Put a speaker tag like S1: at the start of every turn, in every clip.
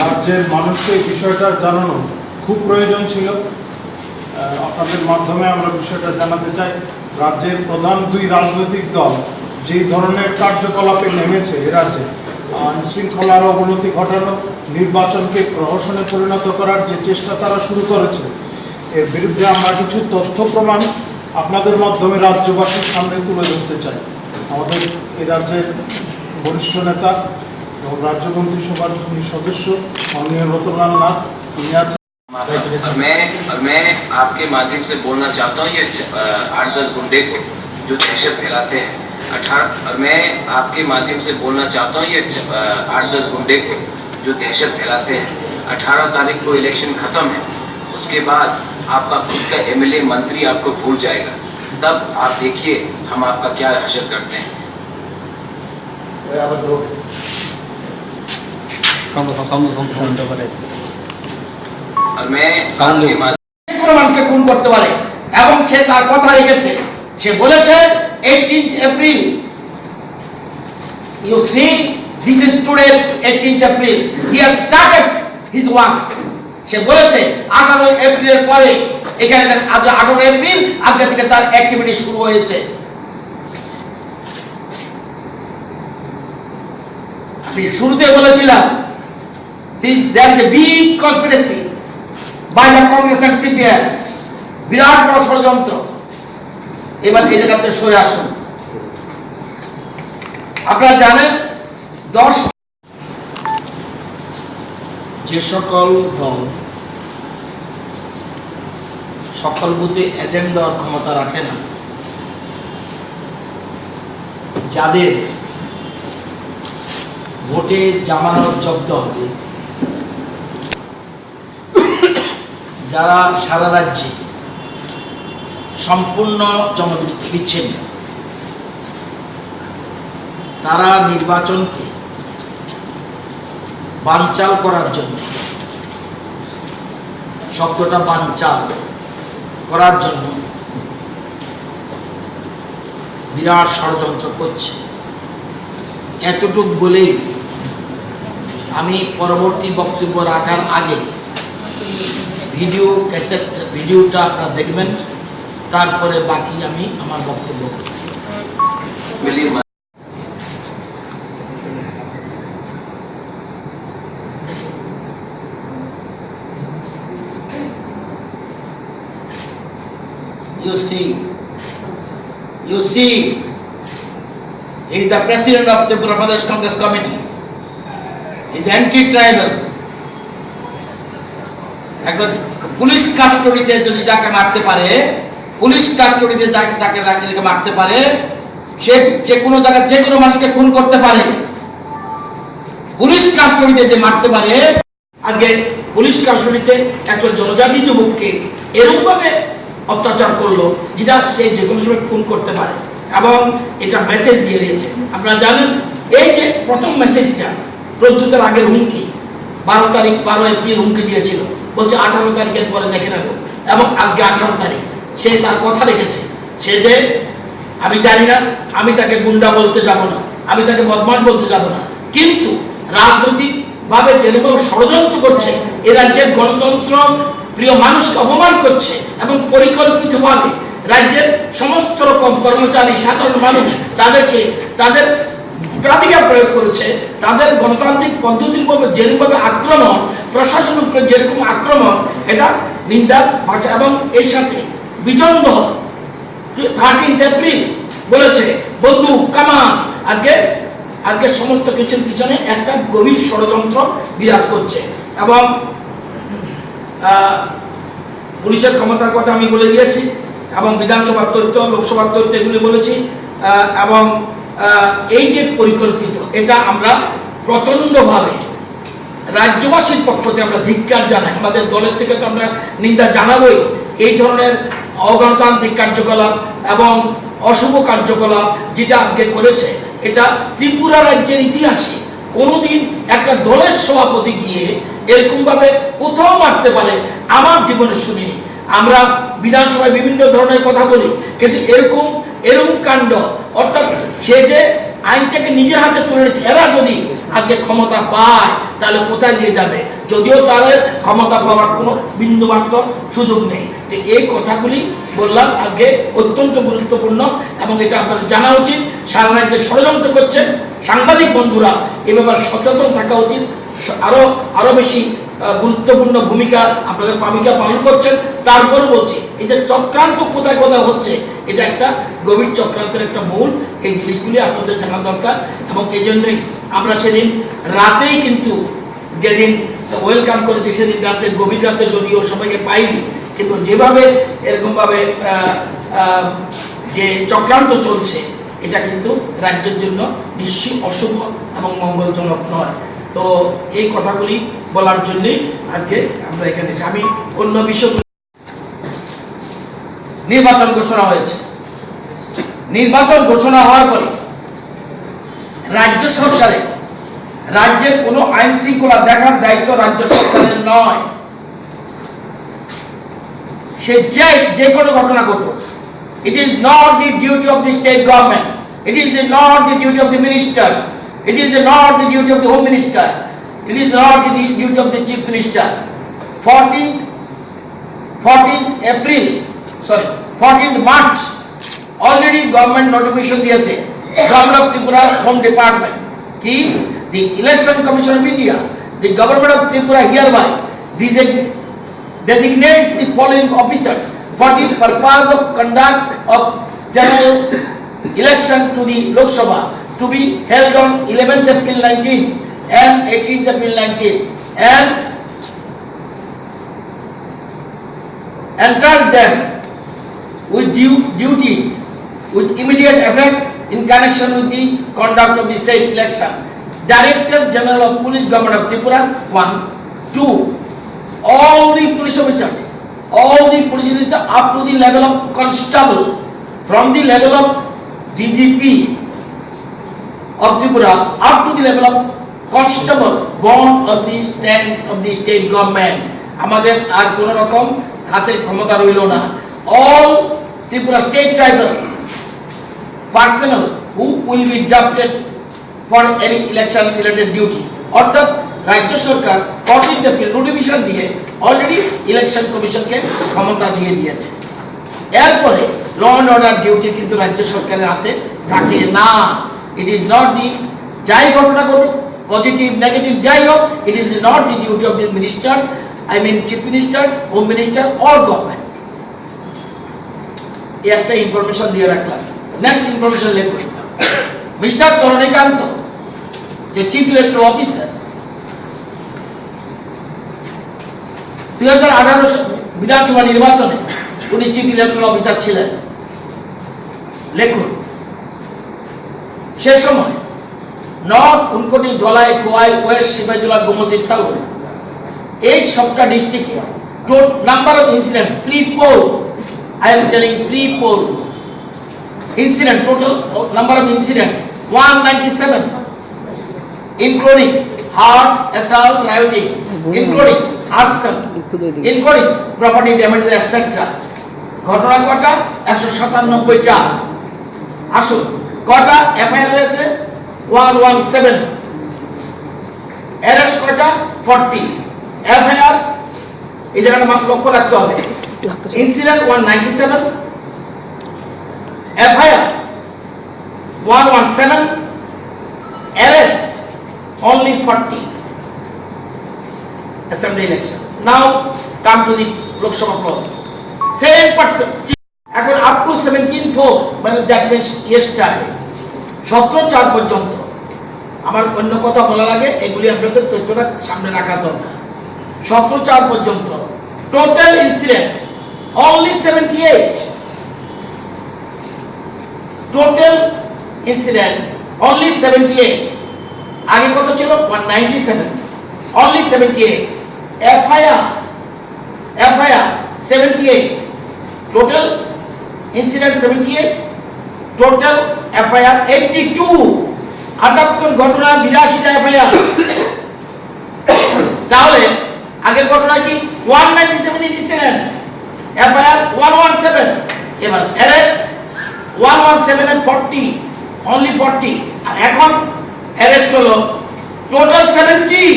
S1: রাজ্যের মানুষকে এই বিষয়টা জানানো খুব প্রয়োজন ছিল। আপনাদের মাধ্যমে আমরা বিষয়টা জানাতে চাই। রাজ্যের প্রধান দুই রাজনৈতিক দল যে ধরনের কার্যকলাপে নেমেছে এ রাজ্যে আইনশৃঙ্খলার অবনতি ঘটানো, নির্বাচনকে প্রহসনে পরিণত করার যে চেষ্টা তারা শুরু করেছে, এর বিরুদ্ধে আমরা কিছু তথ্য প্রমাণ আপনাদের মাধ্যমে রাজ্যবাসীর সামনে তুলে ধরতে চাই। আমাদের এই রাজ্যের বরিষ্ঠ নেতা এবং রাজ্য মন্ত্রিসভার সদস্য মাননীয় रतनलाल नाथ उन्हें आছেন।
S2: और मैं आपके माध्यम से बोलना चाहता हूँ ये 8-10 गुंडे को जो दहशत फैलाते हैं। और मैं आपके माध्यम से बोलना चाहता हूँ ये 8-10 गुंडे को जो दहशत फैलाते हैं। 18 तारीख को इलेक्शन ख़त्म है, उसके बाद आपका खुद का MLA मंत्री आपको भूल जाएगा, तब आप देखिए हम आपका क्या हशर करते हैं। और मैं आपके
S3: কোনো মানুষকে খুন করতে পারে এবং সে তার কথা রেখেছে। সে বলেছে 18 April, you see this is today 18th April, he has started his works. সে বলেছে 18 এপ্রিলের পরে এখানে আজ 18 এপ্রিল আজকে থেকে তার অ্যাক্টিভিটি শুরু হয়েছে। আমি শুরুতে বলেছিলাম there is a big conspiracy by the Congress and CPI, বিরাট বড় ষড়যন্ত্র। এবার এই জায়গাতে সরে আসুন। আপনারা জানেন 10 যে সকল দল সকল বুথে এজেন্ট দেওয়ার ক্ষমতা রাখে না, যাদের ভোটে জামানত জব্দ হবে, যারা সারা রাজ্যে সম্পূর্ণ জনবিচ্ছিন্ন, তারা নির্বাচনকে বানচাল করার জন্য, শব্দটা বানচাল করার জন্য বিরাট ষড়যন্ত্র করছে। এতটুক বলেই আমি পরবর্তী বক্তব্য রাখার আগে ভিডিওটা আপনারা দেখবেন, তারপরে বাকি আমি আমার বক্তব্য করব। You see, he is the president of the Uttar Pradesh Congress Committee. He is anti-tribal. একটা পুলিশ কাস্টডিতে যদি যাকে মারতে পারে, পুলিশ কাস্টডিতে যাকে মারতে পারে, সে যে কোনো জায়গায় যে কোনো মানুষকে খুন করতে পারে। পুলিশ কাস্টডিতে যে মারতে পারে, আজকে পুলিশ কাস্টডিতে একটা জনজাতি যুবককে এরকম ভাবে অত্যাচার করলো যেটা সে যে কোনো সময় খুন করতে পারে এবং এটা মেসেজ দিয়ে দিয়েছে। আপনারা জানেন এই যে প্রথম মেসেজটা প্রদ্যুতের আগের হুমকি 12 এপ্রিল হুমকি দিয়েছিল, বলছে 18 তারিখের পরে দেখে রাখো, এবং আজকে 18 তারিখ সে তার কথা রেখেছে। সে যে আমি জানি না, আমি তাকে গুন্ডা বলতে যাব না, আমি তাকে বদমাশ বলতে যাব না, কিন্তু রাজনৈতিক ভাবে যেভাবে ষড়যন্ত্র করছে, এ রাজ্যের গণতন্ত্র প্রিয় মানুষকে অপমান করছে এবং পরিকল্পিতভাবে রাজ্যের সমস্ত রকম কর্মচারী, সাধারণ মানুষ তাদেরকে তাদের ভোটাধিকার প্রয়োগ করেছে, তাদের গণতান্ত্রিক পদ্ধতির উপর যেরকমভাবে আক্রমণ, প্রশাসনের উপরে যেরকম আক্রমণ, এটা নিন্দার ভাষা। এবং এর সাথে বিজন দল 13 এপ্রিল বলেছে বন্দুক কামান, আজকে সমস্ত কিছুর পিছনে একটা গভীর ষড়যন্ত্র বিরাট করছে। এবং পুলিশের ক্ষমতার কথা আমি বলে দিয়েছি, এবং বিধানসভার তথ্য, লোকসভার তথ্য এগুলি বলেছি। এবং এই যে পরিকল্পিত, এটা আমরা প্রচণ্ডভাবে রাজ্যবাসীর পক্ষ থেকে আমরা ধিক্কার জানাই। আমাদের দলের থেকে তো আমরা নিন্দা জানাবই। এই ধরনের অগণতান্ত্রিক কার্যকলাপ এবং অশুভ কার্যকলাপ যেটা আজকে করেছে, এটা ত্রিপুরা রাজ্যের ইতিহাসে কোনোদিন একটা দলের সভাপতি গিয়ে এরকমভাবে কোথাও মারতে পারে আমার জীবনে শুনিনি। আমরা বিধানসভায় বিভিন্ন ধরনের কথা বলি, কিন্তু এরকম কাণ্ড, অর্থাৎ সে যে আইনটাকে নিজের হাতে তুলে নিচ্ছে। এরা যদি আজকে ক্ষমতা পায় তাহলে কোথায় দিয়ে যাবে, যদিও তাদের ক্ষমতা পাওয়ার কোনো বিন্দুমাত্র সুযোগ নেই। তো এই কথাগুলি বললাম আজকে অত্যন্ত গুরুত্বপূর্ণ, এবং এটা আপনাদের জানা উচিত। সারা রাজ্যে ষড়যন্ত্র করছে, সাংবাদিক বন্ধুরা এ ব্যাপারে সচেতন থাকা উচিত। আরো বেশি গুরুত্বপূর্ণ ভূমিকা আপনাদের ভূমিকা পালন করছেন। তারপরে বলছি, এই যে চক্রান্ত কোথায় কোথায় হচ্ছে, এটা একটা গভীর চক্রান্তের একটা মূল। এই জিনিসগুলি আপনাদের জানা দরকার, এবং এই জন্যই আমরা সেদিন রাতেই কিন্তু যেদিন ওয়েলকাম করেছি, সেদিন রাতে গভীর রাতে যদিও সবাইকে পাইনি, কিন্তু যেভাবে এরকমভাবে যে চক্রান্ত চলছে, এটা কিন্তু রাজ্যের জন্য নিশ্চয়ই অশুভ এবং মঙ্গলজনক নয়। তো এই কথাগুলি বলার জন্যই আজকে আমরা এখানে এসে, আমি অন্য বিষয়, নির্বাচন ঘোষণা হয়েছে। নির্বাচন ঘোষণা হওয়ার পরে রাজ্য সরকারের, রাজ্যের কোনো আইন শৃঙ্খলা দেখার দায়িত্ব রাজ্য সরকারের নয়। সে যে কোনো ঘটনা ঘটুক, it is not the duty of the state government, it is not the duty of the ministers, it is not the duty of the home minister, it is not the duty of the chief minister. 14th March already government notification দিয়েছে, government of Tripura home department কি, the election commission of India, the government of Tripura hereby designates the following officers for the purpose of conduct of general election to the Lok Sabha to be held on 11th April 19 and 18th April 19, and enters them with duties with immediate effect in connection with the conduct of the said election. Director General of Police, Government of Tripura. 1, 2. All the police officers up to the level of constable, from the level of DGP of Tripura up to the level of constable born of the strength of the state government. আমাদের আর কোন রকম হাতে ক্ষমতা রইল না। All Tripura state tribals personnel who will be drafted for any election related duty, অর্থাৎ রাজ্য সরকার 14 April notification দিয়ে অলরেডি ইলেকশন কমিশনকে ক্ষমতা দিয়ে দিয়েছে। এরপরে ল অ্যান্ড অর্ডার ডিউটি কিন্তু রাজ্য সরকারের হাতে থাকে না। ইট ইজ নট দি, যাই ঘটনা ঘটুক, পজিটিভ নেগেটিভ যাই হোক, it is not the duty of the ministers, I mean chief minister, home minister or government. এই একটা ইনফরমেশন দিয়ে রাখলাম। নেক্সট ইনফরমেশন লিখুন, মিস্টার তরণীকান্ত, যে চিফ ইলেকট্রাল অফিসার, 2018 বিধানসভা নির্বাচনে উনি চিফ ইলেকট্রাল অফিসার ছিলেন। লিখুন, সে সময় north, Unakoti, Dhalai, Khowai, west Sepahijala, Gomati, south, এই সবটা ডিস্ট্রিক্টে number of incident pre poll, I am telling pre-poll incident, total number of incidents 197, including hard assault, rioting, including arson, including property damage, etc. ঘটনা কটা? 197টা। আসুন, কটা এফআইআর হয়েছে? 117। অ্যারেস্ট কটা? 40। এফআইআর এই জায়গাটা লক্ষ্য রাখতে হবে। Incident 197, FIR 117, arrest only 40. Assembly election. Now come to the Lok Sabha floor. 7%. এখন up to 17/4, মানে that means yesterday 17/4 পর্যন্ত। আমার অন্য কথা বলার আগে এগুলি আপনাদের তথ্যটা সামনে রাখা দরকার। 17/4 পর্যন্ত total incident only 78. Total incident only 78. আগে কত ছিল? 197. Only 78. FIR 78. Total incident 78. Total FIR 82. 78 ঘটনা, 82টা FIR। তাহলে আগের ঘটনা কি? 197 incident, FIR 117, এবার অ্যারেস্ট 117 and 40, only 40, আর এখন অ্যারেস্ট হলো টোটাল 70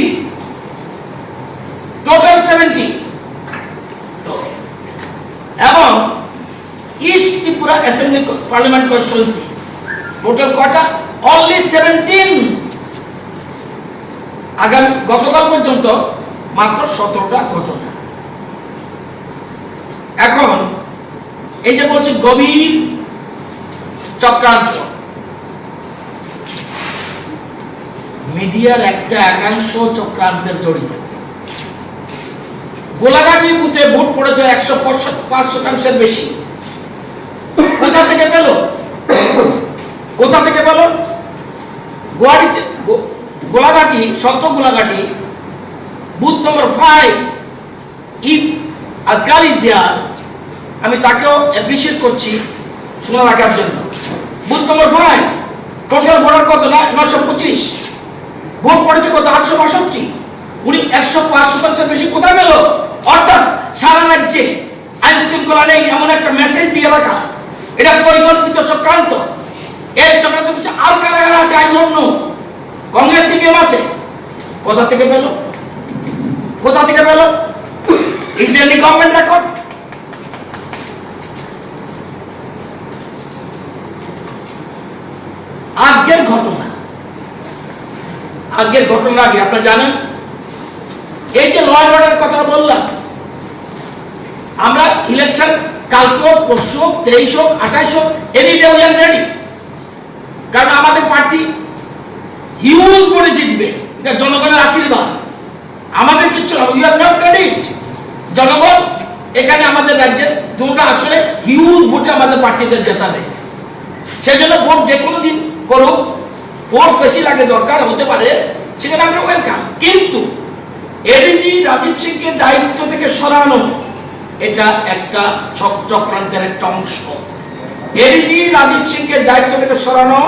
S3: তো এবং east Tripura assembly parliament constituency total কয়টা? অনলি 17। আগামী গতকাল পর্যন্ত মাত্র 17টা ঘটনা। এখন এই যে বলছে গভীর চক্রান্ত, মিডিয়ার একটা একাংশ চক্রান্তের জড়িত। গোলাঘাটি বুথে ভোট পড়েছে 105% বেশি। কোথা থেকে পেল? গুয়াহাটিতে Golaghati, Golaghati booth number 5, if আজকাল ইজ দেয়ার, আমি তাকেও অ্যাপ্রিসিয়েট করছি শোনা রাখার জন্য। বুথ নম্বর 5 টোটাল ভোটার কত? না 925, ভোট পড়েছে কত? 862। উনি 105% বেশি কোথায় পেল? অর্থাৎ সারা রাজ্যে আইন শৃঙ্খলা নেই এমন একটা মেসেজ দিয়ে রাখা, এটা পরিকল্পিত চক্রান্ত। এর চক্রান্ত পিছনে আর কারা কারা আছে? I don't know. Congress CPM আছে। কোথা থেকে পেল? Is there any government record? আজকের ঘটনা আগে আপনারা জানেন, এই যে ল অ্যান্ড অর্ডার কথা বললাম, আমরা ইলেকশন কালকে হোক, পরশু হোক, 23 হোক, 28 হোক, any day we are ready. কারণ আমাদের পার্টি হিউজ ভোটে জিতবে, এটা জনগণের আশীর্বাদ। আমাদের কিচ্ছু না, উই আর নট ক্রেডিট। জনগণ এখানে আমাদের রাজ্যের দুটো আসলে হিউজ ভোটে আমাদের পার্টিদের জেতাবে। সেই জন্য ভোট যে কোনো দিন করুক, ভোট বেশি লাগে দরকার হতে পারে, সেখানে আমরা ওয়েলকাম। কিন্তু এডিজি রাজীব সিংকে দায়িত্ব থেকে সরানো, এটা একটা চক্রান্তের একটা অংশ। এডিজি রাজীব সিংকে দায়িত্ব থেকে সরানো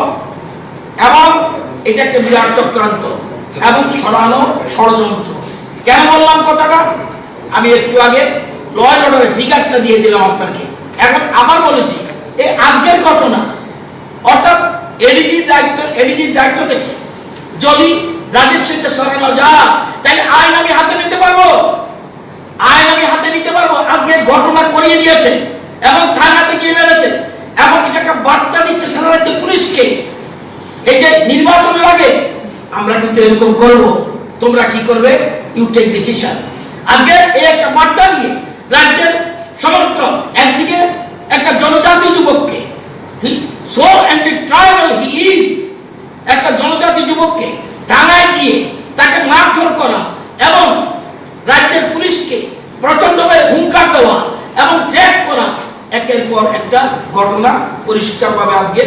S3: এবং এটা একটা বিরাট চক্রান্ত এবং সরানো ষড়যন্ত্র। কেন বললাম কথাটা? আমি একটু আগে ল অ্যান্ড অর্ডারের ফিগারটা দিয়ে দিলাম আপনাকে। এখন আবার বলেছি, এই আজকের ঘটনা, অর্থাৎ এডিজির দায়িত্ব থেকে যদি রাজীব সিংকে সরানো যায়, তাহলে আইন আমি হাতে নিতে পারবো। আজকে ঘটনা করিয়ে দিয়েছে এবং থানাতে গিয়ে মেরেছে এবং এটা একটা বার্তা দিচ্ছে সারা রাজ্যের পুলিশকে, এই যে নির্বাচনের আগে আমরা কিন্তু এরকম করব, তোমরা কি করবে? You take decision. আজকে এই একটা বার্তা দিয়ে রাজ্যের সমগ্র, একদিকে একটা জনজাতি যুবককে, so anti tribal he is, একটা জনজাতি যুবককে থানায় গিয়ে তাকে মারধর করা এবং রাজ্যের পুলিশকে প্রচন্ডভাবে হুঙ্কার দেওয়া এবং থ্রেট করা, একের পর একটা ঘটনা পরিষ্কারভাবে আজকে